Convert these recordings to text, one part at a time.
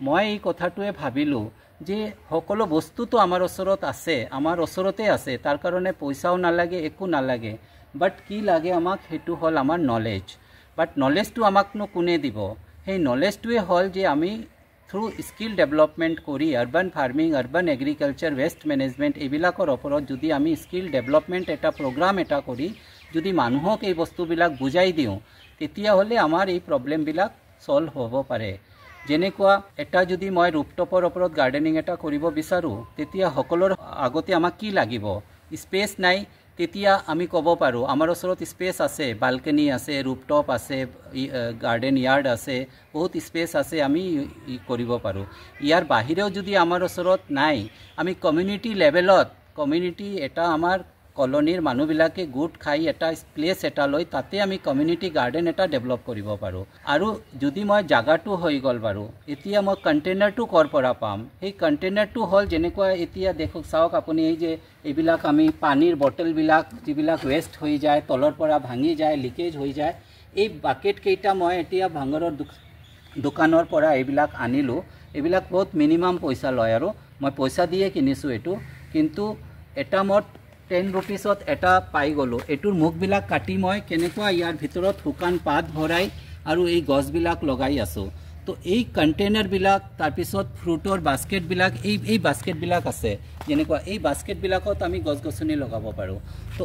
মই এই কথাটোৱে ভাবিলোঁ যে সকলো বস্তুটো আমাৰ ওচৰত আছে, আমাৰ ওচৰতে আছে, তাৰ কাৰণে পইচাও নালাগে, একো নালাগে। বাট কি লাগে আমাক, সেইটো হ'ল আমাৰ নলেজ। বাট নলেজটো আমাকনো কোনে দিব? সেই নলেজটোৱে হ'ল যে আমি থ্ৰু স্কিল ডেভেলপমেণ্ট কৰি urban farming, urban agriculture, waste management এইবিলাকৰ ওপৰত যদি আমি স্কিল ডেভেলপমেণ্ট এটা প্ৰগ্ৰাম এটা কৰি যদি মানুহক এই বস্তুবিলাক বুজাই দিওঁ, তেতিয়াহ'লে আমাৰ এই প্ৰব্লেমবিলাক সলভ হ'ব পাৰে। যেনেকুৱা এটা যদি মই ৰুফটপৰ ওপৰত গাৰ্ডেনিং এটা কৰিব বিচাৰোঁ, তেতিয়া সকলোৰ আগতে আমাক কি লাগিব? স্পেচ নাই। তেতিয়া আমি ক'ব পাৰোঁ আমাৰ ওচৰত স্পেচ আছে, বালকনি আছে, ৰুফটপ আছে, গাৰ্ডেন ইয়াৰ্ড আছে, বহুত স্পেচ আছে, আমি কৰিব পাৰোঁ। ইয়াৰ বাহিৰেও যদি আমাৰ ওচৰত নাই, আমি কমিউনিটি লেভেলত, কমিউনিটি এটা আমাৰ কলনীৰ মানুহবিলাকে গোট খাই এটা প্লেচ এটা লৈ তাতে আমি কমিউনিটি গাৰ্ডেন এটা ডেভেলপ কৰিব পাৰোঁ। আৰু যদি মই জাগাটো হৈ গ'ল বাৰু, এতিয়া মই কণ্টেইনাৰটো ক'ৰ পৰা পাম? সেই কণ্টেইনাৰটো হ'ল যেনেকুৱা এতিয়া দেখক, চাওক আপুনি, এই যে এইবিলাক আমি পানীৰ বটলবিলাক যিবিলাক ৱেষ্ট হৈ যায়, তলৰ পৰা ভাঙি যায়, লিকেজ হৈ যায়, এই বাকেটকেইটা মই এতিয়া ভাঙৰৰ দোকানৰ পৰা এইবিলাক আনিলোঁ। এইবিলাক বহুত মিনিমাম পইচা লয় আৰু মই পইচা দিয়ে কিনিছোঁ এইটো, কিন্তু এটা মই 10 rupeesত এটা পাই গ'লোঁ। এইটোৰ মুখবিলাক কাটি মই কেনেকুৱা ইয়াৰ ভিতৰত শুকান পাত ভৰাই আৰু এই গছবিলাক লগাই আছোঁ। তো এই কণ্টেইনাৰবিলাক, তাৰপিছত ফ্ৰুটৰ বাস্কেটবিলাক, এই বাস্কেটবিলাক আছে, যেনেকুৱা এই বাস্কেটবিলাকত আমি গছ গছনি লগাব পাৰোঁ। তো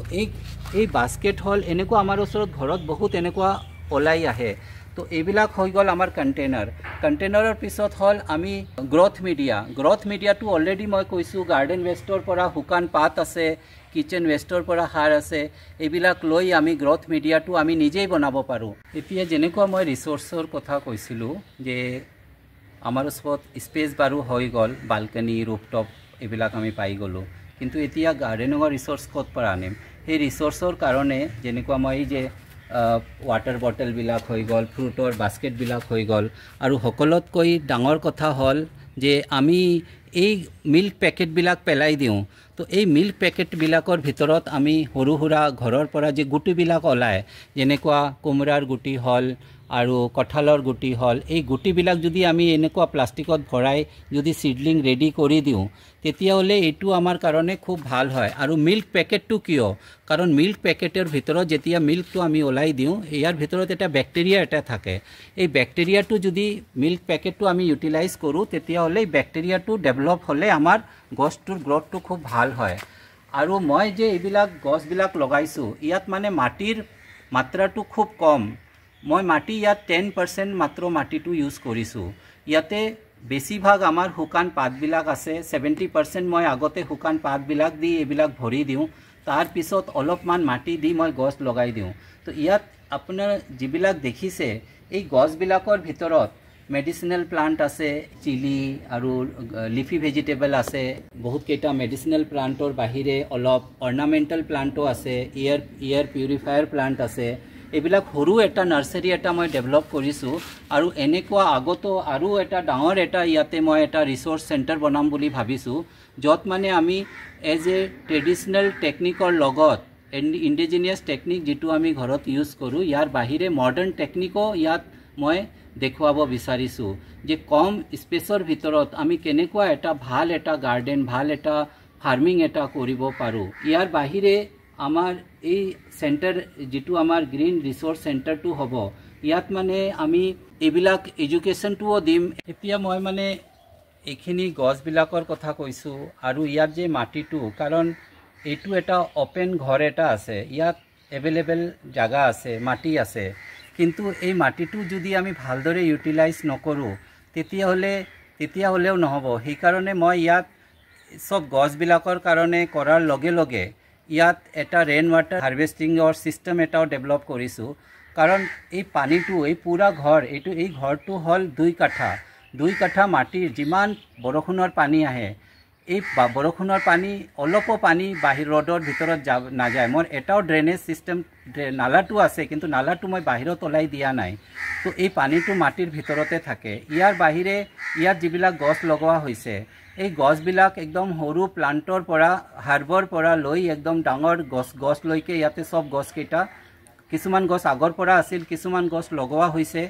এই বাস্কেট হ'ল এনেকুৱা আমাৰ ওচৰত ঘৰত বহুত এনেকুৱা ওলাই আহে। তো এইবিলাক হৈ গ'ল আমাৰ কণ্টেইনাৰ। কণ্টেইনাৰৰ পিছত হ'ল আমি গ্ৰথ মিডিয়া। গ্ৰথ মিডিয়াটো অলৰেডি মই কৈছোঁ, গাৰ্ডেন ৱেষ্টৰ পৰা শুকান পাত আছে, কিচেন ৱেষ্টৰ পৰা সাৰ আছে, এইবিলাক লৈ আমি গ্ৰথ মিডিয়াটো আমি নিজেই বনাব পাৰোঁ। এতিয়া যেনেকুৱা মই ৰিচোৰ্চৰ কথা কৈছিলোঁ যে আমাৰ ওচৰত স্পেচ বাৰু হৈ গ'ল, বালকনি, ৰুফটপ এইবিলাক আমি পাই গ'লোঁ, কিন্তু এতিয়া গাৰ্ডেনিঙৰ ৰিচোৰ্চ ক'ত পৰা আনিম? সেই ৰিচোৰ্চৰ কাৰণে যেনেকুৱা মই এই যে ৱাটাৰ বটলবিলাক হৈ গ'ল, ফ্ৰুটৰ বাস্কেটবিলাক হৈ গ'ল, আৰু সকলোতকৈ ডাঙৰ কথা হ'ল যে আমি এই মিল্ক পেকেটবিলাক পেলাই দিওঁ। তো এই মিল্ক পেকেটবিলাকৰ ভিতৰত আমি সৰু সুৰা ঘৰৰ পৰা যে গুটিবিলাক ওলায়, যেনেকুৱা কোমোৰাৰ গুটি হ'ল আৰু কঁঠালৰ গুটি হ'ল, এই গুটিবিলাক যদি আমি এনেকুৱা প্লাষ্টিকত ভৰাই যদি চিডলিং ৰেডি কৰি দিওঁ, তেতিয়াহ'লে এইটো আমাৰ কাৰণে খুব ভাল হয়। আৰু মিল্ক পেকেটটো কিয়? কাৰণ মিল্ক পেকেটৰ ভিতৰত যেতিয়া মিল্কটো আমি ওলাই দিওঁ, ইয়াৰ ভিতৰত এটা বেক্টেৰিয়া এটা থাকে। এই বেক্টেৰিয়াটো যদি মিল্ক পেকেটটো আমি ইউটিলাইজ কৰোঁ, তেতিয়াহ'লে এই বেক্টেৰিয়াটো ডেভেলপ হ'লে আমাৰ গছটোৰ গ্ৰথটো খুব ভাল হয়। আৰু মই যে এইবিলাক গছবিলাক লগাইছোঁ, ইয়াত মানে মাটিৰ মাত্ৰাটো খুব কম। মই মাটি ইয়াত 10% মাত্ৰ মাটিটো ইউজ কৰিছোঁ। ইয়াতে বেছিভাগ আমাৰ শুকান পাতবিলাক আছে। 70% মই আগতে শুকান পাতবিলাক দি এইবিলাক ভৰি দিওঁ, তাৰপিছত অলপমান মাটি দি মই গছ লগাই দিওঁ। তো ইয়াত আপোনাৰ যিবিলাক দেখিছে, এই গছবিলাকৰ ভিতৰত মেডিচিনেল প্লাণ্ট আছে, চিলি আৰু লিফি ভেজিটেবল আছে, বহুতকেইটা মেডিচিনেল প্লাণ্টৰ বাহিৰে অলপ অৰ্নামেণ্টেল প্লাণ্টো আছে, এয়াৰ পিউৰিফায়াৰ প্লাণ্ট আছে। এইবিলাক সৰু এটা নাৰ্চাৰী এটা মই ডেভেলপ কৰিছোঁ। আৰু এনেকুৱা আগতো আৰু এটা ডাঙৰ এটা ইয়াতে মই এটা ৰিচোৰ্চ চেণ্টাৰ বনাম বুলি ভাবিছোঁ, য'ত মানে আমি এজ এ ট্ৰেডিশ্যনেল টেকনিকৰ লগত ইণ্ডিজিনিয়াছ টেকনিক যিটো আমি ঘৰত ইউজ কৰোঁ, ইয়াৰ বাহিৰে মডাৰ্ণ টেকনিকো ইয়াত মই দেখুৱাব বিচাৰিছোঁ যে কম স্পেচৰ ভিতৰত আমি কেনেকুৱা এটা ভাল এটা গাৰ্ডেন, ভাল এটা ফাৰ্মিং এটা কৰিব পাৰোঁ। ইয়াৰ বাহিৰে আমাৰ এই চেণ্টাৰ যিটো আমাৰ গ্ৰীণ ৰিচোৰ্চ চেণ্টাৰটো হ'ব, ইয়াত মানে আমি এইবিলাক এডুকেশ্যনটোও দিম। এতিয়া মই মানে এইখিনি গছবিলাকৰ কথা কৈছোঁ, আৰু ইয়াত যে মাটিটো, কাৰণ এইটো এটা অ'পেন ঘৰ এটা আছে, ইয়াত এভেইলেবল জাগা আছে, মাটি আছে, কিন্তু এই মাটিটো যদি আমি ভালদৰে ইউটিলাইজ নকৰোঁ, তেতিয়াহ'লেও নহ'ব। সেইকাৰণে মই ইয়াত চব গছবিলাকৰ কাৰণে কৰাৰ লগে লগে ইয়াত এটা ৰেইন ৱাটাৰ হাৰ্ভেষ্টিঙৰ ছিষ্টেম এটাও ডেভেলপ কৰিছোঁ। কাৰণ এই পানীটো, এই পূৰা ঘৰ, এই ঘৰটো হ'ল 2 কাঠা মাটিৰ যিমান বৰষুণৰ পানী আহে, এই বৰষুণৰ পানী অলপো পানী ৰ'দৰ ভিতৰত নাযায়। মোৰ এটাও ড্ৰেইনেজ ছিষ্টেম নালাটো আছে, কিন্তু নালাটো মই বাহিৰত ওলাই দিয়া নাই। তো এই পানীটো মাটিৰ ভিতৰতে থাকে। ইয়াৰ বাহিৰে ইয়াত যিবিলাক গছ লগোৱা হৈছে, এই গছবিলাক একদম সৰু প্লাণ্টৰ পৰা, হাৰ্বৰ পৰা লৈ একদম ডাঙৰ গছলৈকে ইয়াতে চব গছকেইটা, কিছুমান গছ আগৰ পৰা আছিল, কিছুমান গছ লগোৱা হৈছে।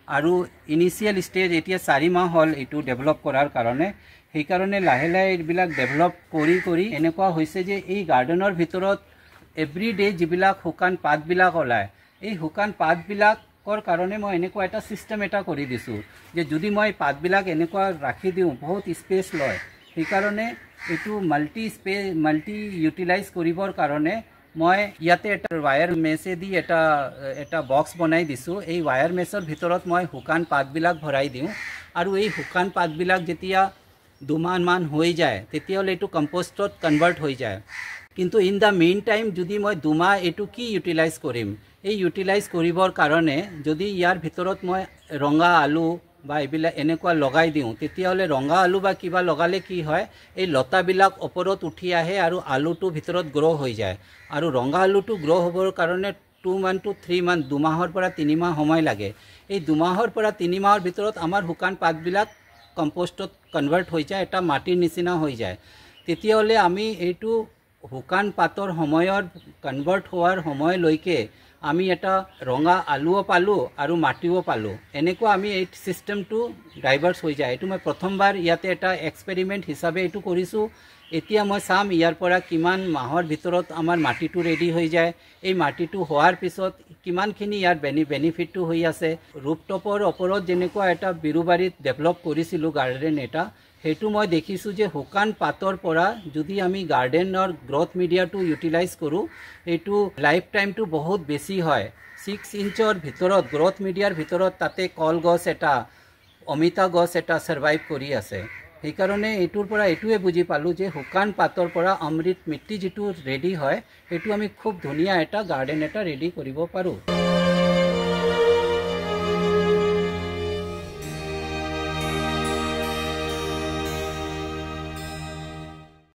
আৰু ইনিচিয়েল ষ্টেজ এতিয়া 4 মাহ হ'ল এইটো ডেভেলপ কৰাৰ কাৰণে সেইকাৰণে লাহে লাহে এইবিলাক ডেভেলপ কৰি কৰি এনেকুৱা হৈছে যে এই গাৰ্ডেনৰ ভিতৰত এভৰিডে যিবিলাক শুকান পাতবিলাক ওলায় এই শুকান পাতবিলাকৰ কাৰণে মই এনেকুৱা এটা চিষ্টেম এটা কৰি দিছোঁ যে যদি মই পাতবিলাক এনেকুৱা ৰাখি দিওঁ বহুত স্পেচ লয় সেইকাৰণে এইটো মাল্টি ইউটিলাইজ কৰিবৰ কাৰণে মই ইয়াতে এটা ৱায়াৰ মেছেদি এটা বক্স বনাই দিছোঁ এই ৱায়াৰ মেছৰ ভিতৰত মই শুকান পাতবিলাক ভৰাই দিওঁ আৰু এই শুকান পাতবিলাক যেতিয়া 2 মাহমান হৈ যায় তেতিয়াহ'লে এইটো কম্পোষ্টত কনভাৰ্ট হৈ যায় কিন্তু ইন দ্য মেইন টাইম যদি মই 2 মাহ এইটো কি ইউটিলাইজ কৰিম এই ইউটিলাইজ কৰিবৰ কাৰণে যদি ইয়াৰ ভিতৰত মই ৰঙা আলু বা এইবিলাক এনেকুৱা লগাই দিওঁ তেতিয়াহ'লে ৰঙা আলু বা কিবা লগালে কি হয় এই লতাবিলাক ওপৰত উঠি আহে আৰু আলুটো ভিতৰত গ্ৰ' হৈ যায় আৰু ৰঙা আলুটো গ্ৰ' হ'বৰ কাৰণে 2 মান to 3 মান 2 মাহৰ পৰা 3 মাহ সময় লাগে এই 2 মাহৰ পৰা 3 মাহৰ ভিতৰত আমাৰ শুকান পাতবিলাক কম্পোষ্টত কনভাৰ্ট হৈ যায় এটা মাটিৰ নিচিনা হৈ যায় তেতিয়াহ'লে আমি এইটো শুকান পাতৰ সময়ৰ কনভাৰ্ট হোৱাৰ সময়লৈকে আমি এটা ৰঙা আলুও পালোঁ আৰু মাটিও পালোঁ এনেকুৱা আমি এই চিষ্টেমটো ডাইভাৰ্ছ হৈ যায় এইটো মই প্ৰথমবাৰ ইয়াতে এটা এক্সপেৰিমেণ্ট হিচাপে এইটো কৰিছোঁ এতিয়া মই চাম ইয়াৰ পৰা কিমান মাহৰ ভিতৰত আমাৰ মাটিটো ৰেডি হৈ যায় এই মাটিটো হোৱাৰ পিছত কিমানখিনি ইয়াৰ বেনিফিটটো হৈ আছে ৰুফটপৰ ওপৰত যেনেকুৱা এটা বিৰুবাৰীত ডেভেলপ কৰিছিলোঁ গাৰ্ডেন এটা সেইটো মই দেখিছোঁ যে শুকান পাতৰ পৰা যদি আমি গাৰ্ডেনৰ গ্ৰথ মিডিয়াটো ইউটিলাইজ কৰোঁ এইটো লাইফ টাইমটো বহুত বেছি হয় 6 ইঞ্চৰ ভিতৰত গ্ৰথ মিডিয়াৰ ভিতৰত তাতে কলগছ এটা অমিতা গছ এটা সাৰ্ভাইভ কৰি আছে সেইকাৰণে এইটোৰ পৰা এইটোৱে বুজি পালোঁ যে শুকান পাতৰ পৰা অমৃত মিট্টি যিটো ৰেডি হয় সেইটো আমি খুব ধুনীয়া এটা গাৰ্ডেন এটা ৰেডি কৰিব পাৰোঁ